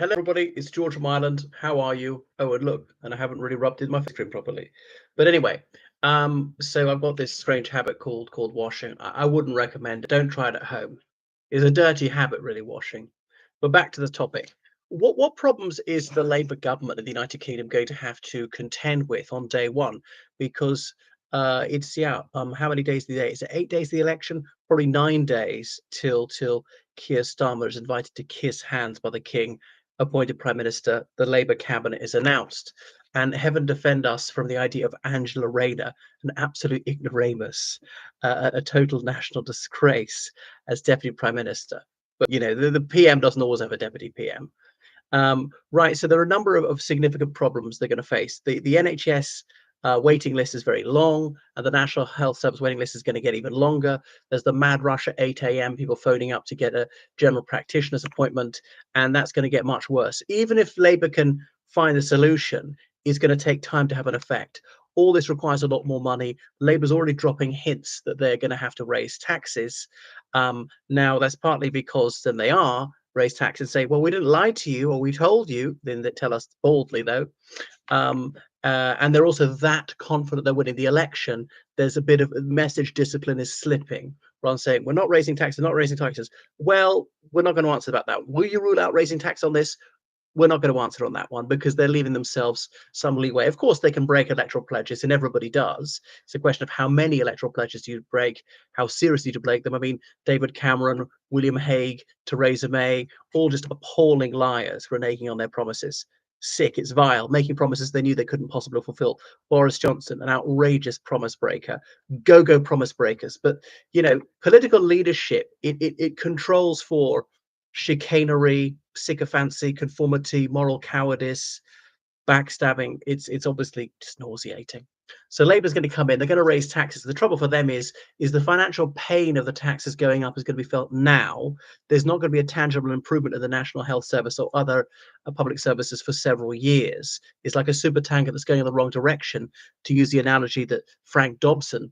Hello, everybody. It's George from Ireland. How are you? Oh, and look, and I haven't really rubbed in my face cream properly. But anyway, so I've got this strange habit called washing. I wouldn't recommend it. Don't try it at home. It's a dirty habit, really, washing. But back to the topic. What problems is the Labour government of the United Kingdom going to have to contend with on day one? Because it's how many days of the day? Is it 8 days of the election? Probably 9 days till Keir Starmer is invited to kiss hands by the King, appointed Prime Minister. The Labour cabinet is announced. And heaven defend us from the idea of Angela Rayner, an absolute ignoramus, a total national disgrace as Deputy Prime Minister. But the PM doesn't always have a Deputy PM. Right, so there are a number of significant problems they're going to face. The NHS waiting list is very long, and the National Health Service waiting list is going to get even longer. There's the mad rush at 8 a.m., people phoning up to get a general practitioner's appointment, and that's going to get much worse. Even if Labour can find a solution, it's going to take time to have an effect. All this requires a lot more money. Labour's already dropping hints that they're going to have to raise taxes. Now, that's partly because then they are raise taxes and say, well, we didn't lie to you or we told you. Then they tell us boldly, though. And they're also that confident they're winning the election. There's a bit of message discipline is slipping. Rather than saying, we're not raising taxes, not raising taxes. Well, we're not going to answer about that. Will you rule out raising tax on this? We're not going to answer on that one because they're leaving themselves some leeway. Of course, they can break electoral pledges, and everybody does. It's a question of how many electoral pledges do you break, how seriously do you break them. I mean, David Cameron, William Hague, Theresa May, all just appalling liars reneging on their promises. Sick, it's vile, making promises they knew they couldn't possibly fulfill. Boris Johnson, an outrageous promise breaker. Go promise breakers. But, political leadership, it controls for chicanery, sycophancy, conformity, moral cowardice, backstabbing. It's obviously just nauseating. So Labour's going to come in. They're going to raise taxes. The trouble for them is the financial pain of the taxes going up is going to be felt now. There's not going to be a tangible improvement in the National Health Service or other public services for several years. It's like a super tanker that's going in the wrong direction, to use the analogy that Frank Dobson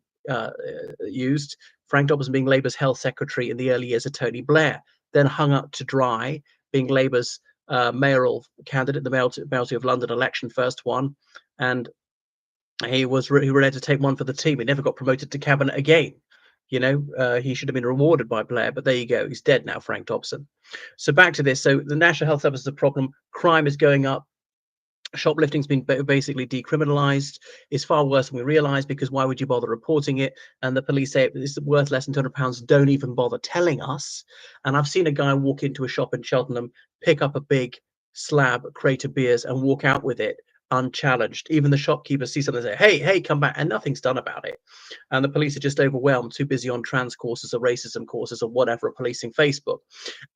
used. Frank Dobson being Labour's health secretary in the early years of Tony Blair, then hung up to dry, being Labour's mayoral candidate, the Mayoralty of London election, first one, and he was ready to take one for the team. He never got promoted to cabinet again. He should have been rewarded by Blair, but there you go. He's dead now, Frank Dobson. So back to this. So the National Health Service is a problem. Crime is going up. Shoplifting's been basically decriminalized. It's far worse than we realize, because why would you bother reporting it? And the police say it's worth less than £200. Don't even bother telling us. And I've seen a guy walk into a shop in Cheltenham, pick up a big crate of beers and walk out with it unchallenged. Even the shopkeepers see something and say, hey, come back, and nothing's done about it. And the police are just overwhelmed, too busy on trans courses or racism courses or whatever, policing Facebook.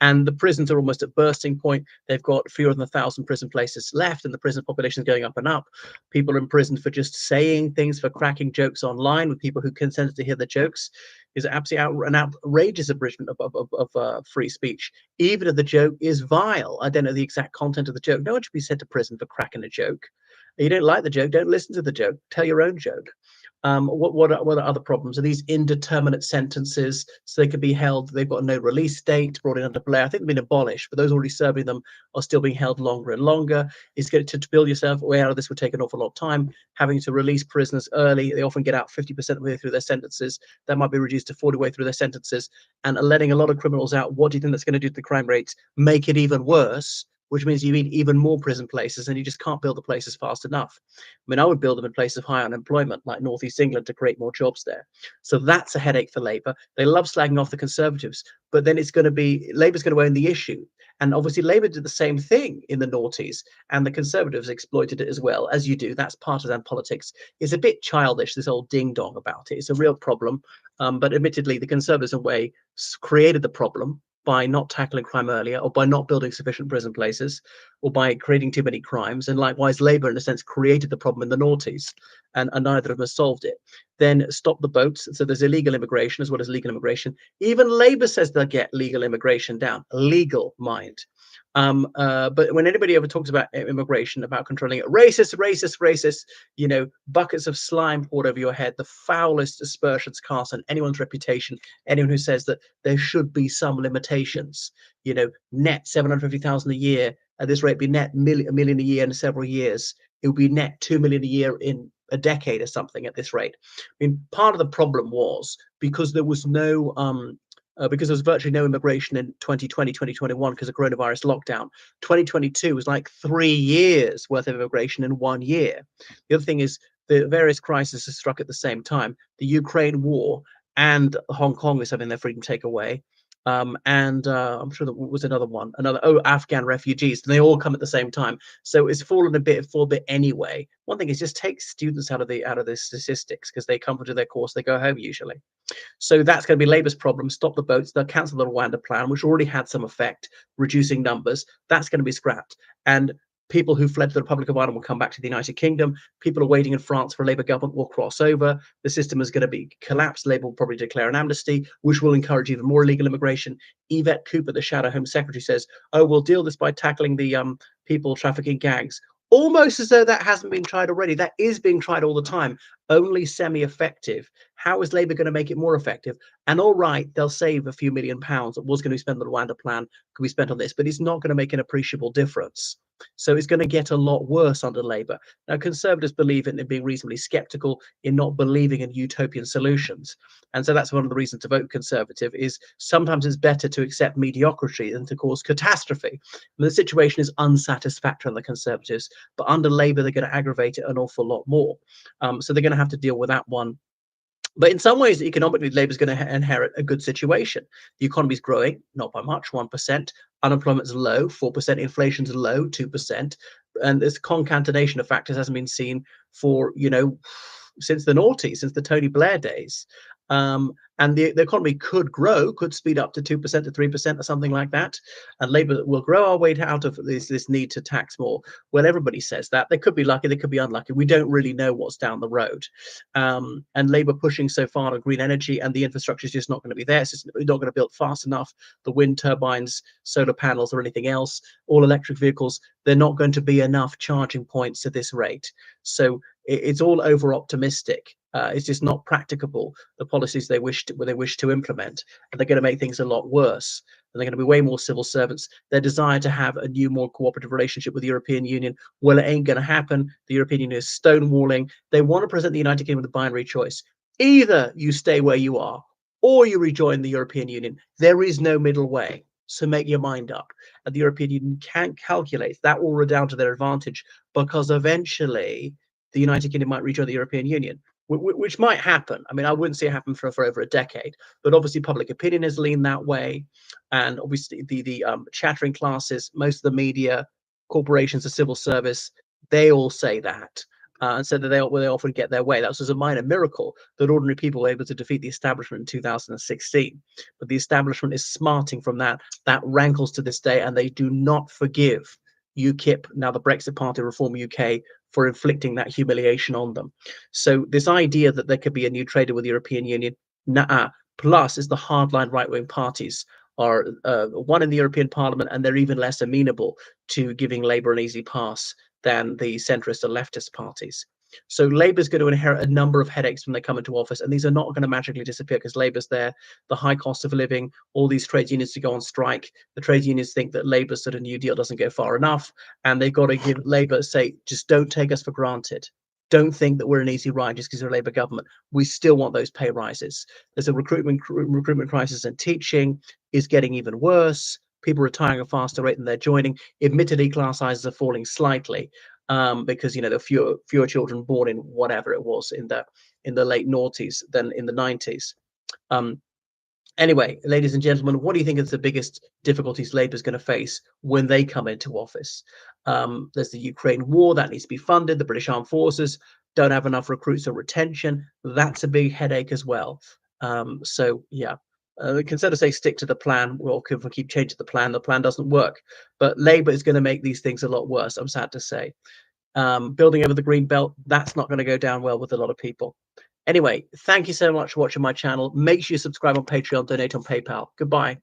And the prisons are almost at bursting point. They've got fewer than 1,000 prison places left, and the prison population is going up and up. People are in prison for just saying things, for cracking jokes online with people who consented to hear the jokes. Is absolutely an outrageous abridgment of free speech, even if the joke is vile. I don't know the exact content of the joke. No one should be sent to prison for cracking a joke. You don't like the joke, don't listen to the joke. Tell your own joke. What are other problems? Are these indeterminate sentences, so they can be held? They've got no release date, brought in under Blair. I think they've been abolished, but those already serving them are still being held longer and longer. It's going to build yourself way out of this would take an awful lot of time. Having to release prisoners early, they often get out 50% of the way through their sentences. That might be reduced to 40% way through their sentences, and letting a lot of criminals out. What do you think that's going to do to the crime rates? Make it even worse, which means you need even more prison places, and you just can't build the places fast enough. I mean, I would build them in places of high unemployment, like North East England, to create more jobs there. So that's a headache for Labour. They love slagging off the Conservatives, but then it's going to be Labour's going to own the issue. And obviously, Labour did the same thing in the noughties, and the Conservatives exploited it as well, as you do. That's partisan politics. It's a bit childish, this old ding-dong about it. It's a real problem. But admittedly, the Conservatives, in a way, created the problem by not tackling crime earlier, or by not building sufficient prison places, or by creating too many crimes. And likewise, Labour, in a sense, created the problem in the noughties, and neither of them has solved it. Then stop the boats. So there's illegal immigration as well as legal immigration. Even Labour says they'll get legal immigration down. Legal, mind. But when anybody ever talks about immigration, about controlling it, racist, buckets of slime poured over your head, the foulest aspersions cast on anyone's reputation, anyone who says that there should be some limitations, net 750,000 a year, at this rate, be net a million a year in several years. It would be net 2 million a year in a decade or something at this rate. I mean, part of the problem was because there was no because there was virtually no immigration in 2020, 2021 because of coronavirus lockdown. 2022 was like 3 years worth of immigration in 1 year. The other thing is the various crises have struck at the same time. The Ukraine war and Hong Kong is having their freedom taken away. And I'm sure there was another one, Afghan refugees. They all come at the same time, so it's fallen a bit for a bit anyway. One thing is just take students out of the statistics because they come to their course, they go home usually. So that's going to be Labour's problem. Stop the boats. They'll cancel the Rwanda plan, which already had some effect, reducing numbers. That's going to be scrapped. And people who fled to the Republic of Ireland will come back to the United Kingdom. People are waiting in France for a Labour government will cross over. The system is going to be collapsed. Labour will probably declare an amnesty, which will encourage even more illegal immigration. Yvette Cooper, the Shadow Home Secretary, says, "Oh, we'll deal this by tackling the people trafficking gangs." Almost as though that hasn't been tried already. That is being tried all the time, only semi-effective. How is Labour going to make it more effective? And all right, they'll save a few £1 million that was going to be spent on the Rwanda plan, could be spent on this, but it's not going to make an appreciable difference. So it's going to get a lot worse under Labour. Now, Conservatives believe in being reasonably sceptical, in not believing in utopian solutions. And so that's one of the reasons to vote Conservative is sometimes it's better to accept mediocrity than to cause catastrophe. And the situation is unsatisfactory on the Conservatives, but under Labour, they're going to aggravate it an awful lot more. So they're going to have to deal with that one. But in some ways, economically, Labour's going to inherit a good situation. The economy's growing, not by much, 1%. Unemployment's low, 4%. Inflation's low, 2%. And this concatenation of factors hasn't been seen for, since the noughties, since the Tony Blair days. And the economy could grow, could speed up to 2% to 3% or something like that. And Labour will grow our way out of this need to tax more. Well, everybody says that. They could be lucky, they could be unlucky. We don't really know what's down the road. And Labour pushing so far on green energy and the infrastructure is just not going to be there. It's just not going to build fast enough. The wind turbines, solar panels or anything else, all electric vehicles, they're not going to be enough charging points at this rate. So it's all over optimistic. It's just not practicable, the policies they wish to implement, and they're going to make things a lot worse. And they're going to be way more civil servants. Their desire to have a new, more cooperative relationship with the European Union, well, it ain't going to happen. The European Union is stonewalling. They want to present the United Kingdom with a binary choice. Either you stay where you are, or you rejoin the European Union. There is no middle way. So make your mind up. And the European Union can't calculate. That will redound to their advantage because eventually the United Kingdom might rejoin the European Union, which might happen. I mean, I wouldn't see it happen for over a decade, but obviously public opinion has leaned that way. And obviously the chattering classes, most of the media, corporations, the civil service, they all say that. And so that they often get their way. That was a minor miracle that ordinary people were able to defeat the establishment in 2016. But the establishment is smarting from that. That rankles to this day, and they do not forgive UKIP, now the Brexit Party, Reform UK, for inflicting that humiliation on them. So this idea that there could be a new trader with the European Union, nah. Plus, is the hardline right-wing parties are one in the European Parliament, and they're even less amenable to giving Labour an easy pass than the centrist and leftist parties. So Labour's going to inherit a number of headaches when they come into office, and these are not going to magically disappear because Labour's there. The high cost of living, all these trade unions to go on strike. The trade unions think that Labour's sort of New Deal doesn't go far enough, and they've got to give Labour, say, just don't take us for granted. Don't think that we're an easy ride just because we're a Labour government. We still want those pay rises. There's a recruitment crisis in teaching is getting even worse. People retiring at a faster rate than they're joining. Admittedly, class sizes are falling slightly because there are fewer children born in whatever it was in the late noughties than in the 90s. Anyway, ladies and gentlemen, what do you think is the biggest difficulties Labour is going to face when they come into office? There's the Ukraine war that needs to be funded. The British Armed Forces don't have enough recruits or retention. That's a big headache as well. So yeah, the Conservatives say stick to the plan. Well, if we keep changing the plan doesn't work. But Labour is going to make these things a lot worse, I'm sad to say. Building over the green belt, that's not going to go down well with a lot of people. Anyway, thank you so much for watching my channel. Make sure you subscribe on Patreon, donate on PayPal. Goodbye.